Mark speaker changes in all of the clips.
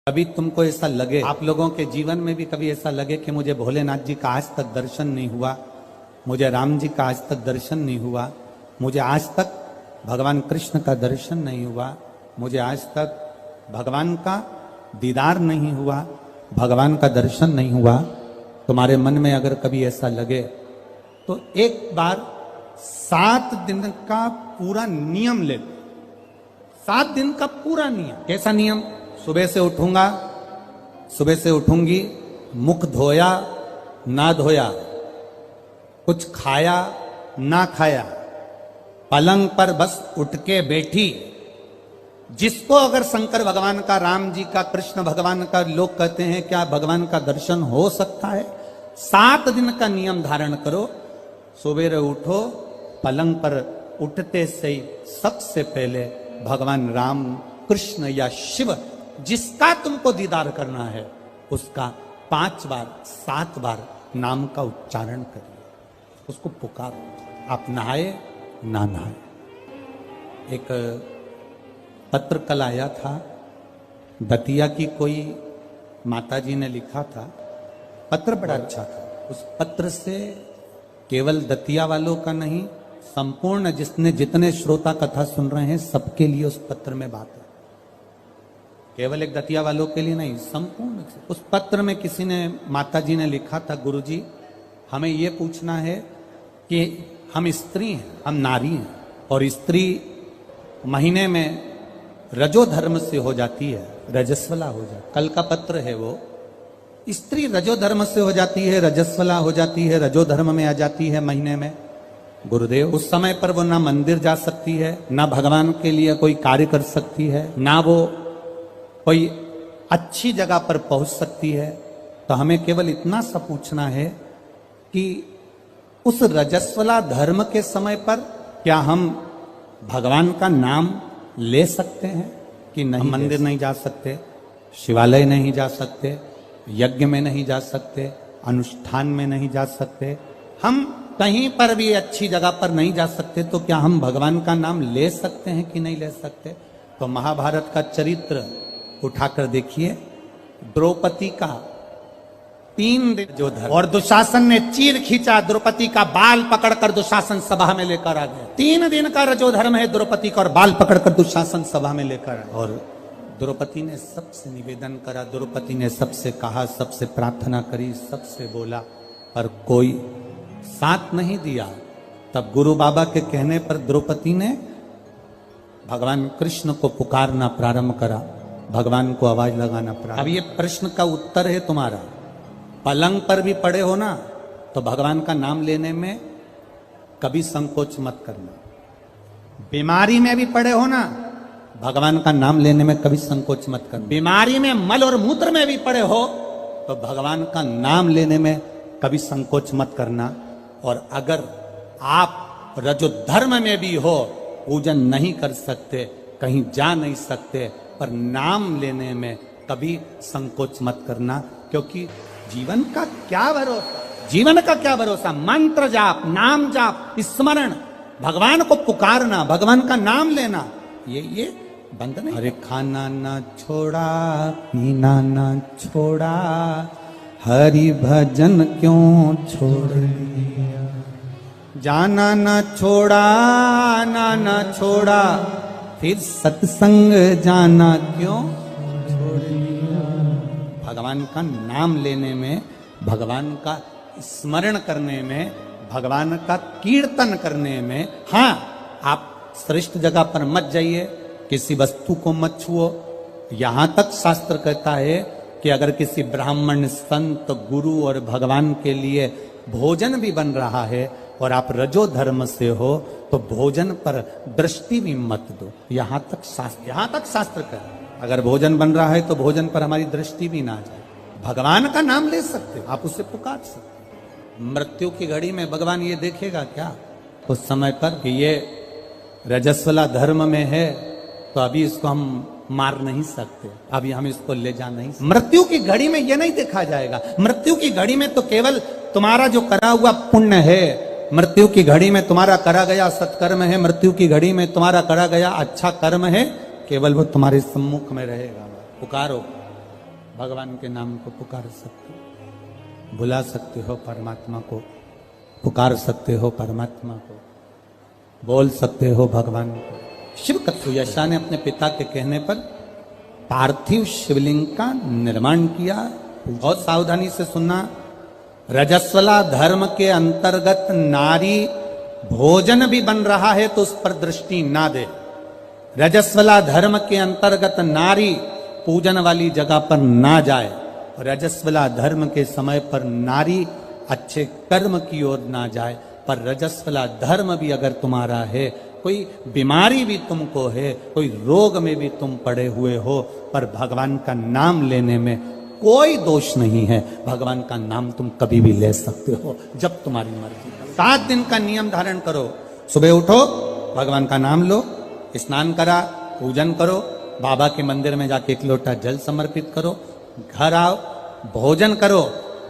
Speaker 1: कभी तुमको ऐसा लगे, आप लोगों के जीवन में भी कभी ऐसा लगे कि मुझे भोलेनाथ जी का आज तक दर्शन नहीं हुआ, मुझे राम जी का आज तक दर्शन नहीं हुआ, मुझे आज तक भगवान कृष्ण का दर्शन नहीं हुआ, मुझे आज तक भगवान का दीदार नहीं हुआ, भगवान का दर्शन नहीं हुआ। तुम्हारे मन में अगर कभी ऐसा लगे तो एक बार 7 दिन का पूरा नियम ले लो। 7 दिन का पूरा नियम। कैसा नियम? सुबह से उठूंगा, सुबह से उठूंगी, मुख धोया ना धोया, कुछ खाया ना खाया, पलंग पर बस उठ के बैठी। जिसको अगर शंकर भगवान का, राम जी का, कृष्ण भगवान का, लोग कहते हैं क्या भगवान का दर्शन हो सकता है? 7 दिन का नियम धारण करो। सुबह उठो, पलंग पर उठते से ही सबसे पहले भगवान राम, कृष्ण या शिव जिसका तुमको दीदार करना है उसका 5 बार 7 बार नाम का उच्चारण करिए, उसको पुकारो। आप नहाए ना नहाए। एक पत्र कल आया था, दतिया की कोई माताजी ने लिखा था, पत्र बड़ा अच्छा था। उस पत्र से केवल दतिया वालों का नहीं, संपूर्ण जितने श्रोता कथा सुन रहे हैं सबके लिए उस पत्र में बात है। केवल एक दतिया वालों के लिए नहीं, संपूर्ण। उस पत्र में किसी ने, माताजी ने लिखा था, गुरुजी हमें ये पूछना है कि हम स्त्री हैं, हम नारी हैं, और स्त्री महीने में रजो धर्म से हो जाती है, रजस्वला हो जाती है। कल का पत्र है वो, स्त्री रजो धर्म से हो जाती है, रजस्वला हो जाती है, रजो धर्म में आ जाती है महीने में। गुरुदेव उस समय पर वो ना मंदिर जा सकती है, ना भगवान के लिए कोई कार्य कर सकती है, ना वो कोई अच्छी जगह पर पहुंच सकती है। तो हमें केवल इतना सा पूछना है कि उस रजस्वला धर्म के समय पर क्या हम भगवान का नाम ले सकते हैं कि नहीं? मंदिर नहीं जा सकते, शिवालय नहीं जा सकते, यज्ञ में नहीं जा सकते, अनुष्ठान में नहीं जा सकते, हम कहीं पर भी अच्छी जगह पर नहीं जा सकते, तो क्या हम भगवान का नाम ले सकते हैं कि नहीं ले सकते? तो महाभारत का चरित्र उठाकर देखिए, द्रौपदी का 3 दिन जो धर्म, और दुशासन ने चीर खींचा, द्रौपदी का बाल पकड़कर दुशासन सभा में लेकर आ गया। 3 दिन का रजो धर्म है द्रौपदी का, और बाल पकड़कर दुशासन सभा में लेकर आया। और द्रौपदी ने सबसे निवेदन करा, द्रौपदी ने सबसे कहा, सबसे प्रार्थना करी, सबसे बोला, पर कोई साथ नहीं दिया। तब गुरु बाबा के कहने पर द्रौपदी ने भगवान कृष्ण को पुकारना प्रारंभ करा, भगवान को आवाज लगाना प्रारंभ। अब ये प्रश्न का उत्तर है तुम्हारा। पलंग पर भी पड़े हो ना, तो भगवान का नाम लेने में कभी संकोच मत करना। बीमारी में भी पड़े हो ना, भगवान का नाम लेने में कभी संकोच मत करना। बीमारी में, मल और मूत्र में भी पड़े हो तो भगवान का नाम लेने में कभी संकोच मत करना। और अगर आप रजो धर्म में भी हो, पूजन नहीं कर सकते, कहीं जा नहीं सकते, पर नाम लेने में कभी संकोच मत करना, क्योंकि जीवन का क्या भरोसा, जीवन का क्या भरोसा? मंत्र जाप, नाम जाप, स्मरण, भगवान को पुकारना, भगवान का नाम लेना, ये बंद नहीं। अरे खाना ना छोड़ा, पीना ना छोड़ा, हरि भजन क्यों छोड़ दिया, जाना ना छोड़ा, आना ना छोड़ा, फिर सत्संग जाना क्यों छोड़ दिया। भगवान का नाम लेने में, भगवान का स्मरण करने में, भगवान का कीर्तन करने में, हाँ आप श्रेष्ठ जगह पर मत जाइए, किसी वस्तु को मत छुओ। यहां तक शास्त्र कहता है कि अगर किसी ब्राह्मण, संत, गुरु और भगवान के लिए भोजन भी बन रहा है और आप रजो धर्म से हो, तो भोजन पर दृष्टि भी मत दो। यहां तक शास्त्र कर, अगर भोजन बन रहा है तो भोजन पर हमारी दृष्टि भी ना जाए। भगवान का नाम ले सकते हो, आप उसे पुकार सकते। मृत्यु की घड़ी में भगवान ये देखेगा क्या उस समय पर कि ये रजस्वला धर्म में है, तो अभी इसको हम मार नहीं सकते, अभी हम इसको ले जा नहीं सकते। मृत्यु की घड़ी में ये नहीं देखा जाएगा। मृत्यु की घड़ी में तो केवल तुम्हारा जो करा हुआ पुण्य है, मृत्यु की घड़ी में तुम्हारा करा गया सत्कर्म है, मृत्यु की घड़ी में तुम्हारा करा गया अच्छा कर्म है, केवल वो तुम्हारे सम्मुख में रहेगा। पुकारो, भगवान के नाम को पुकार सकते हो, बुला सकते हो परमात्मा को, पुकार सकते हो परमात्मा को, बोल सकते हो भगवान को। शिव कथुयशा ने अपने पिता के कहने पर पार्थिव शिवलिंग का निर्माण किया। बहुत सावधानी से सुनना, रजस्वला धर्म के अंतर्गत नारी भोजन भी बन रहा है तो उस पर दृष्टि ना दे। रजस्वला धर्म के अंतर्गत नारी पूजन वाली जगह पर ना जाए। रजस्वला धर्म के समय पर नारी अच्छे कर्म की ओर ना जाए। पर रजस्वला धर्म भी अगर तुम्हारा है, कोई बीमारी भी तुमको है, कोई रोग में भी तुम पड़े हुए हो, पर भगवान का नाम लेने में कोई दोष नहीं है। भगवान का नाम तुम कभी भी ले सकते हो जब तुम्हारी मर्जी। 7 दिन का नियम धारण करो। सुबह उठो, भगवान का नाम लो, स्नान करा, पूजन करो, बाबा के मंदिर में जाके 1 लोटा जल समर्पित करो, घर आओ, भोजन करो।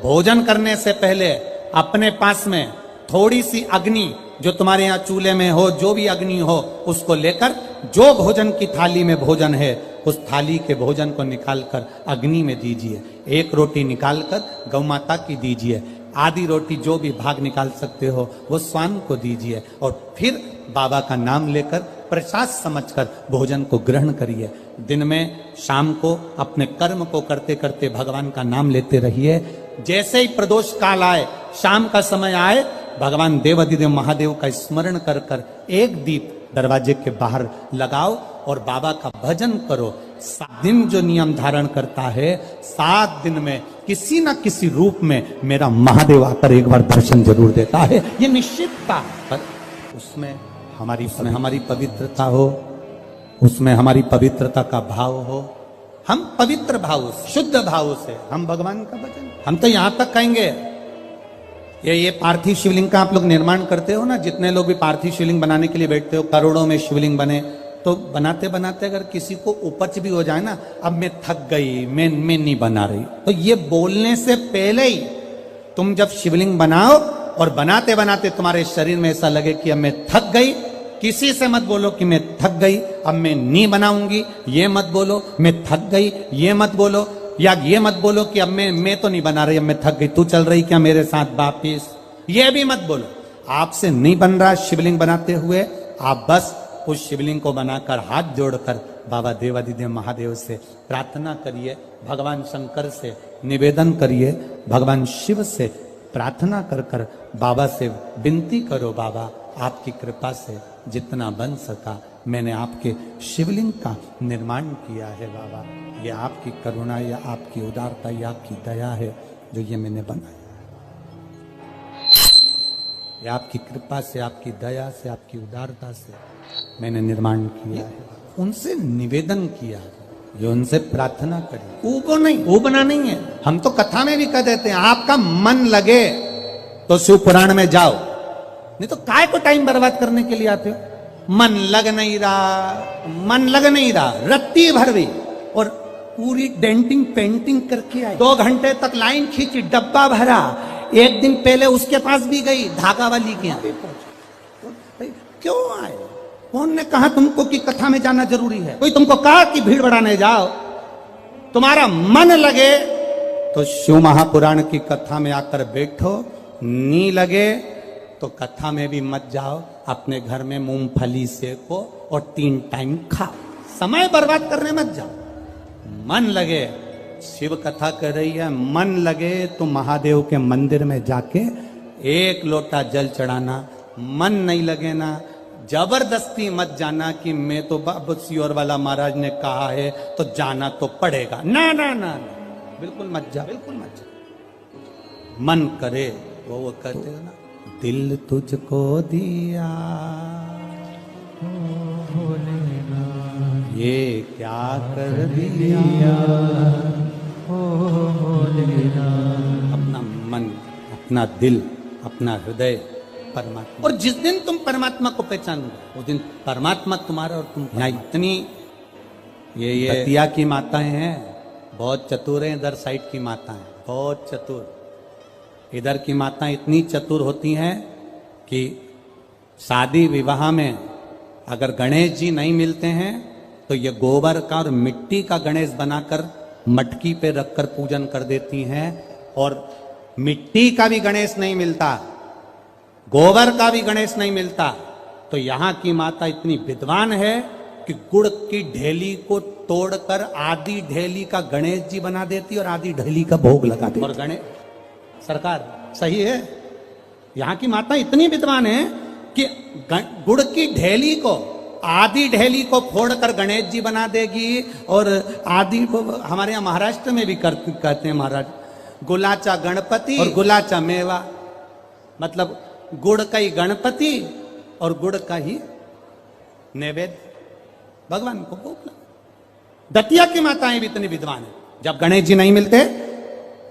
Speaker 1: भोजन करने से पहले अपने पास में थोड़ी सी अग्नि, जो तुम्हारे यहाँ चूल्हे में हो, जो भी अग्नि हो, उसको लेकर जो भोजन की थाली में भोजन है उस थाली के भोजन को निकालकर अग्नि में दीजिए। 1 रोटी निकालकर गौ माता की दीजिए, आधी रोटी जो भी भाग निकाल सकते हो वो स्वान को दीजिए, और फिर बाबा का नाम लेकर प्रसाद समझकर भोजन को ग्रहण करिए। दिन में शाम को अपने कर्म को करते करते भगवान का नाम लेते रहिए। जैसे ही प्रदोष काल आए, शाम का समय आए, भगवान देवाधिदेव महादेव का स्मरण कर कर 1 दीप दरवाजे के बाहर लगाओ और बाबा का भजन करो। 7 दिन जो नियम धारण करता है, 7 दिन में किसी न किसी रूप में मेरा महादेव आकर एक बार दर्शन जरूर देता है, ये निश्चितता। पर उसमें हमारी पवित्रता हो, उसमें हमारी पवित्रता का भाव हो। हम पवित्र भाव से, शुद्ध भाव से हम भगवान का भजन, हम तो यहां तक कहेंगे, ये पार्थिव शिवलिंग का आप लोग निर्माण करते हो ना, जितने लोग भी पार्थिव शिवलिंग बनाने के लिए बैठते हो, करोड़ों में शिवलिंग बने, तो बनाते बनाते अगर किसी को उपच भी हो जाए ना, अब मैं थक गई, मैं नहीं बना रही, तो ये बोलने से पहले ही तुम जब शिवलिंग बनाओ और बनाते बनाते तुम्हारे शरीर में ऐसा लगे कि अब मैं थक गई, किसी से मत बोलो कि मैं थक गई, अब मैं नहीं बनाऊंगी, ये मत बोलो, मैं थक गई, ये मत बोलो, या ये मत बोलो कि अब मैं तो नहीं बना रही, अब मैं थक गई, तू चल रही क्या मेरे साथ वापिस, ये भी मत बोलो। आपसे नहीं बन रहा शिवलिंग बनाते हुए, आप बस उस शिवलिंग को बनाकर हाथ जोड़कर बाबा देवाधिदेव महादेव से प्रार्थना करिए, भगवान शंकर से निवेदन करिए, भगवान शिव से प्रार्थना कर कर बाबा से विनती करो, बाबा आपकी कृपा से जितना बन सका मैंने आपके शिवलिंग का निर्माण किया है। बाबा ये आपकी करुणा या आपकी उदारता या आपकी दया है जो ये मैंने बनाया, ये आपकी कृपा से, आपकी दया से, आपकी उदारता से मैंने निर्माण किया है। उनसे निवेदन किया है, जो उनसे प्रार्थना करी, ऊबना नहीं है। हम तो कथा में भी कह देते हैं, आपका मन लगे तो शिव पुराण में जाओ, नहीं तो काय को टाइम बर्बाद करने के लिए आते हो। मन लग नहीं रहा, रत्ती भर भी, और पूरी डेंटिंग पेंटिंग करके आई, 2 घंटे तक लाइन खींची, डब्बा भरा, 1 दिन पहले उसके पास भी गई, धागा वाली के यहाँ पहुंची। क्यों आए? कौन ने कहा तुमको कि कथा में जाना जरूरी है? कोई तुमको कहा कि भीड़ बढ़ाने जाओ? तुम्हारा मन लगे तो शिव महापुराण की कथा में आकर बैठो, नी लगे तो कथा में भी मत जाओ, अपने घर में मूंगफली सेको और 3 टाइम खाओ, समय बर्बाद करने मत जाओ। मन लगे, शिव कथा कर रही है, मन लगे तो महादेव के मंदिर में जाके 1 लोटा जल चढ़ाना। मन नहीं लगे ना, जबरदस्ती मत जाना कि मैं तो बाबा सियोर वाला महाराज ने कहा है तो जाना तो पड़ेगा, ना ना ना, बिल्कुल मत जा, बिल्कुल मत जा। मन करे वो कहते हो ना, दिल तुझको दिया ये क्या कर दिया, अपना मन, अपना दिल, अपना हृदय परमात्मा। और जिस दिन तुम परमात्मा को पहचानोगे उस दिन परमात्मा तुम्हारा और तुम। यहाँ इतनी ये दतिया की माताएं हैं, बहुत चतुर हैं, इधर साइड की माताएं बहुत चतुर। इधर की माताएं इतनी चतुर होती हैं कि शादी विवाह में अगर गणेश जी नहीं मिलते हैं तो ये गोबर का और मिट्टी का गणेश बनाकर मटकी पे रखकर पूजन कर देती हैं। और मिट्टी का भी गणेश नहीं मिलता, गोबर का भी गणेश नहीं मिलता। तो यहां की माता इतनी विद्वान है कि गुड़ की ढेली को तोड़कर आधी ढेली का गणेश जी बना देती और आधी ढेली का भोग लगा देती। और गणेश सरकार सही है, यहां की माता इतनी विद्वान है कि गुड़ की ढेली को, आधी ढेली को फोड़कर गणेश जी बना देगी। और आधी को हमारे यहाँ महाराष्ट्र में भी कहते हैं महाराज, गुलाचा गणपति और गुलाचा मेवा, मतलब गुड़ का ही गणपति और गुड़ का ही नैवेद्य भगवान को भोग लगा। दतिया की माताएं भी इतनी विद्वान है। जब गणेश जी नहीं मिलते,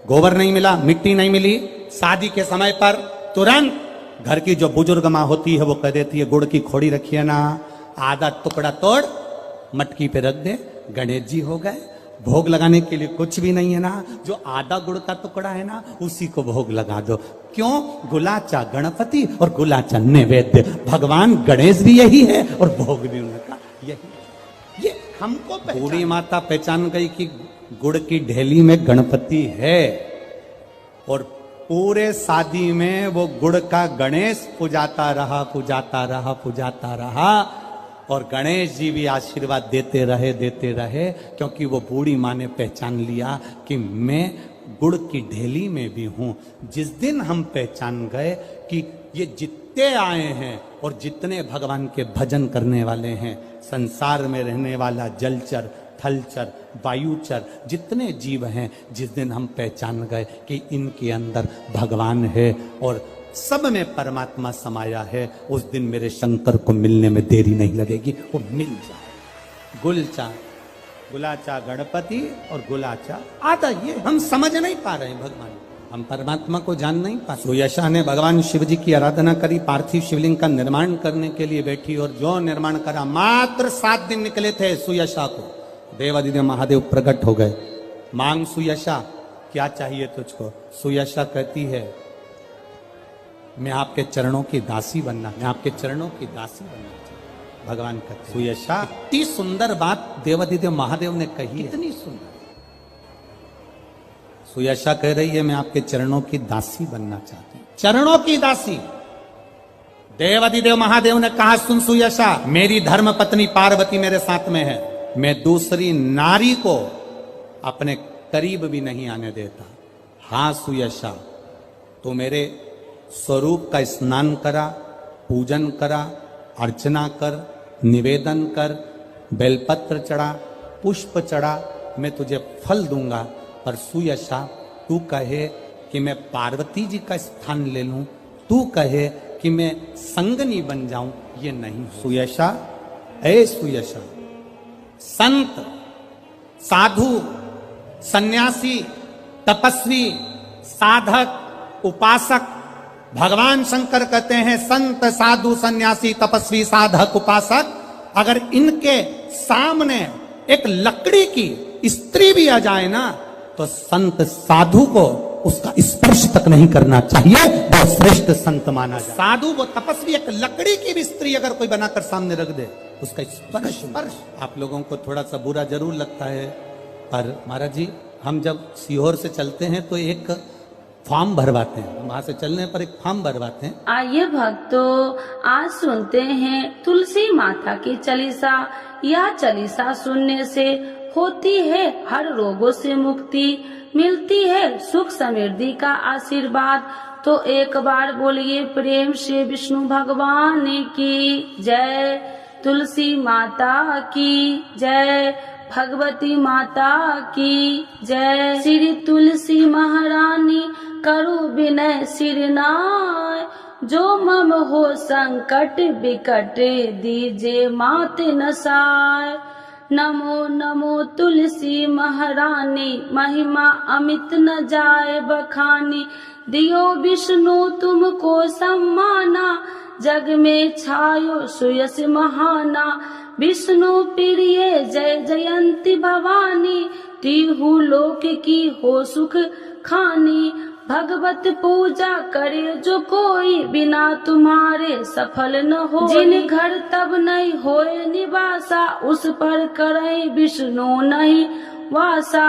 Speaker 1: गोबर नहीं मिला, मिट्टी नहीं मिली, शादी के समय पर तुरंत घर की जो बुजुर्ग माँ होती है वो कह देती है गुड़ की खोड़ी रखिए ना, आधा टुकड़ा तोड़ मटकी पे रख दे, गणेश जी हो गए। भोग लगाने के लिए कुछ भी नहीं है ना, जो आधा गुड़ का टुकड़ा है ना उसी को भोग लगा दो। क्यों? गुलाचा गणपति और गुलाचा नैवेद्य। भगवान गणेश भी यही है और भोग भी उनका यही। ये हमको पूरी माता पहचान गई कि गुड़ की ढेली में गणपति है और पूरे शादी में वो गुड़ का गणेश पुजाता रहा, पुजाता रहा, पुजाता रहा। और गणेश जी भी आशीर्वाद देते रहे, क्योंकि वो बूढ़ी माँ ने पहचान लिया कि मैं गुड़ की ढेली में भी हूं। जिस दिन हम पहचान गए कि ये जितने आए हैं और जितने भगवान के भजन करने वाले हैं, संसार में रहने वाला जलचर, थलचर, वायुचर, जितने जीव हैं, जिस दिन हम पहचान गए कि इनके अंदर भगवान है और सब में परमात्मा समाया है, उस दिन मेरे शंकर को मिलने में देरी नहीं लगेगी, वो मिल जाए। गुलाचा गणपति और गुलाचा आधा, ये हम समझ नहीं पा रहे हैं भगवान, हम परमात्मा को जान नहीं पा रहे। सुयशा ने भगवान शिव जी की आराधना करी, पार्थिव शिवलिंग का निर्माण करने के लिए बैठी और जो निर्माण करा, मात्र 7 दिन निकले थे सुयशा को, देवादिदेव महादेव प्रकट हो गए। मांग सुयशा, क्या चाहिए तुझको? सुयशा कहती है मैं आपके चरणों की दासी बनना, मैं आपके चरणों की दासी बनना चाहिए। भगवान कहते सुयशा, इतनी सुंदर बात देवादिदेव महादेव ने कही, इतनी सुंदर। सुयशा कह रही है मैं आपके चरणों की दासी बनना चाहती हूं, चरणों की दासी। देवादिदेव महादेव ने कहा सुन सुयशा, मेरी धर्म पत्नी पार्वती मेरे साथ में है, मैं दूसरी नारी को अपने करीब भी नहीं आने देता। हाँ सुयशा, तो मेरे स्वरूप का स्नान करा, पूजन करा, अर्चना कर, निवेदन कर, बेलपत्र चढ़ा, पुष्प चढ़ा, मैं तुझे फल दूंगा। पर सुयशा, तू कहे कि मैं पार्वती जी का स्थान ले लूं, तू कहे कि मैं संगनी बन जाऊं, ये नहीं। सुयशा, ऐ सुयशा, संत, साधु, सन्यासी, तपस्वी, साधक, उपासक, भगवान शंकर कहते हैं संत, साधु, सन्यासी, तपस्वी, साधक, उपासक, अगर इनके सामने एक लकड़ी की स्त्री भी आ जाए ना, तो संत साधु को उसका स्पर्श तक नहीं करना चाहिए, वो श्रेष्ठ संत माना जाए। साधु वो तपस्वी, एक लकड़ी की भी स्त्री अगर कोई बनाकर सामने रख दे, उसका स्पर्श। आप लोगों को थोड़ा सा बुरा जरूर लगता है, पर महाराज जी हम जब सीहोर से चलते हैं तो एक फॉर्म भरवाते हैं, वहां से चलने पर एक फॉर्म भरवाते हैं।
Speaker 2: आइए भक्तों, आज सुनते हैं तुलसी माता की चालीसा। यह चालीसा सुनने से होती है हर रोगों से मुक्ति, मिलती है सुख समृद्धि का आशीर्वाद। तो एक बार बोलिए प्रेम से विष्णु भगवान की जय, तुलसी माता की जय, भगवती माता की जय। श्री तुलसी महारानी करु विनय सिरनाय, जो मम हो संकट विकट दीजे मात नसाय। नमो नमो तुलसी महारानी, महिमा अमित न जाए बखानी। दियो विष्णु तुमको सम्माना, जग में छायो सुयस महाना। विष्णु प्रिय जय जयंती भवानी, तिहु लोक की हो सुख खानी। भगवत पूजा करे जो कोई, बिना तुम्हारे सफल न हो। जिन घर तब नहीं होए निवासा, उस पर करे विष्णु नहीं वासा,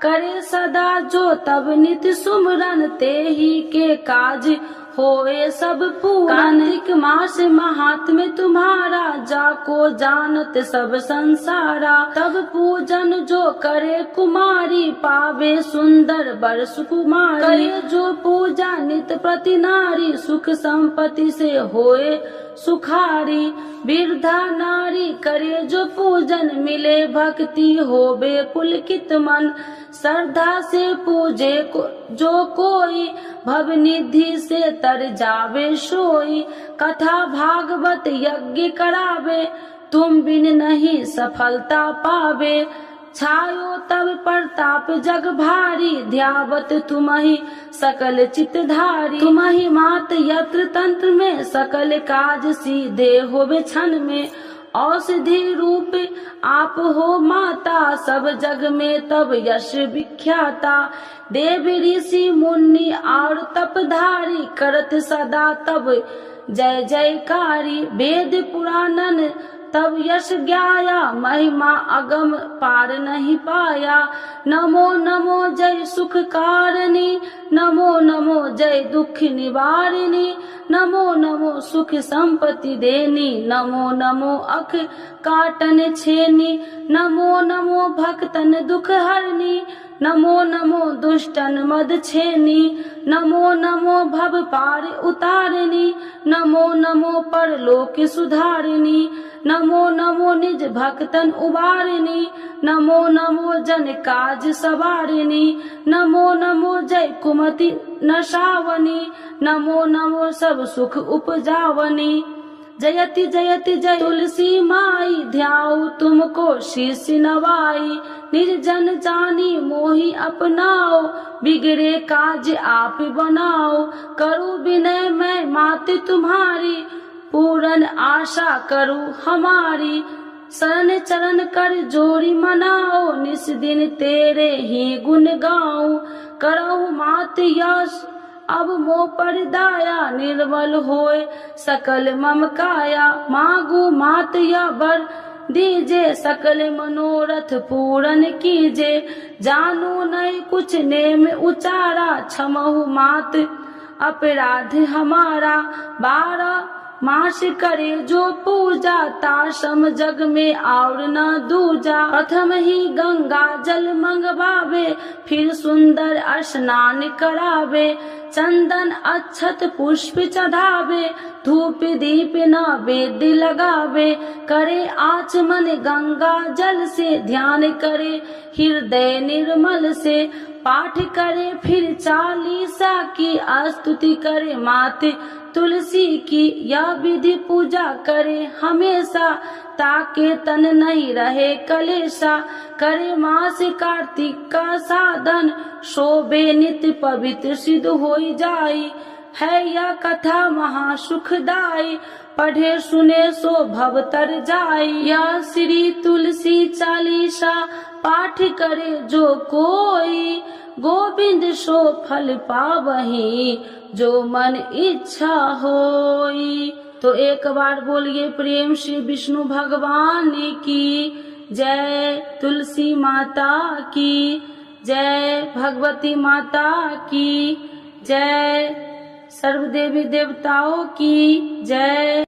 Speaker 2: करे सदा जो तब नित सुमरन, ते ही के काज होए सब पूरन। कार्तिक मास महात्म्य तुम्हारा, जाको जानत सब संसारा, तब पूजन जो करे कुमारी, पावे सुंदर वर सुकुमारी। करे जो पूजा नित प्रति नारी, सुख संपत्ति से होए सुखारी। वृद्धा नारी करे जो पूजन, मिले भक्ति होवे पुलकित मन। श्रद्धा से पूजे जो कोई, भवनिधि से तर जावे सोई। कथा भागवत यज्ञ करावे, तुम बिन नहीं सफलता पावे। छायो तब प्रताप जग भारी, ध्यावत तुमहि सकल चितधारी। तुमहि मात यत्र तंत्र में, सकल काज सीधे होवे क्षण में। औषधि रूप आप हो माता, सब जग में तब यश विख्याता। देव ऋषि मुनि और तपधारी, करत सदा तब जय जयकारी। वेद पुराणन तब यश ज्ञाया, महिमा अगम पार नहीं पाया। नमो नमो जय सुख कारिणी, नमो नमो जय दुख निवारिणी। नमो नमो सुख संपत्ति देनी, नमो नमो अख काटन छेनी। नमो नमो भक्तन दुख हरनी, नमो नमो दुष्टन मद छेनी। नमो नमो भव पार उतारिणी, नमो नमो परलोक सुधारिणी। नमो नमो निज भक्तन उबारिणी, नमो नमो जन काज सवारिणी। नमो नमो जय कुमति नशावनी, नमो नमो सब सुख उपजावनी। जयति जयति जय तुलसी माई, ध्याऊ तुमको शीश नवाई। निर्जन जानी मोहि अपनाओ, बिगड़े काज आप बनाओ। करूँ विनय मैं माते तुम्हारी, पूरन आशा करूँ हमारी। शरण चरण कर जोड़ी मनाओ, निस दिन तेरे ही गुण गाऊं। करहु मात यश अब मोह पर दाया, निर्मल होए सकल मम काया। मांगू मात या वर दीजे, सकल मनोरथ पूरन कीजे। जानू नहीं कुछ नेम उचारा, क्षमहु मात अपराध हमारा। 12 मास करे जो पूजा, ताशम जग में और न दूजा। प्रथम ही गंगा जल मंगवावे, फिर सुंदर स्नान करावे। चंदन अक्षत पुष्प चढ़ावे, धूप दीप नैवेद्य लगावे। करे आचमन गंगा जल से, ध्यान करे हृदय निर्मल से। पाठ करे फिर 40 की, स्तुति करे माते तुलसी की। यह विधि पूजा करे हमेशा, ताके तन नहीं रहे कलेशा। करे मास कार्तिक का साधन, शोभे नित्य पवित्र सिद्ध होई जाई। है यह कथा महासुखदाई, पढ़े सुने सो भव तर जाई। यह श्री तुलसी चालीसा, पाठ करे जो कोई। गोविंद सो फल पावही, जो मन इच्छा होई। तो एक बार बोलिए प्रेम श्री विष्णु भगवान की जय, तुलसी माता की जय, भगवती माता की जय, सर्व देवी देवताओं की जय।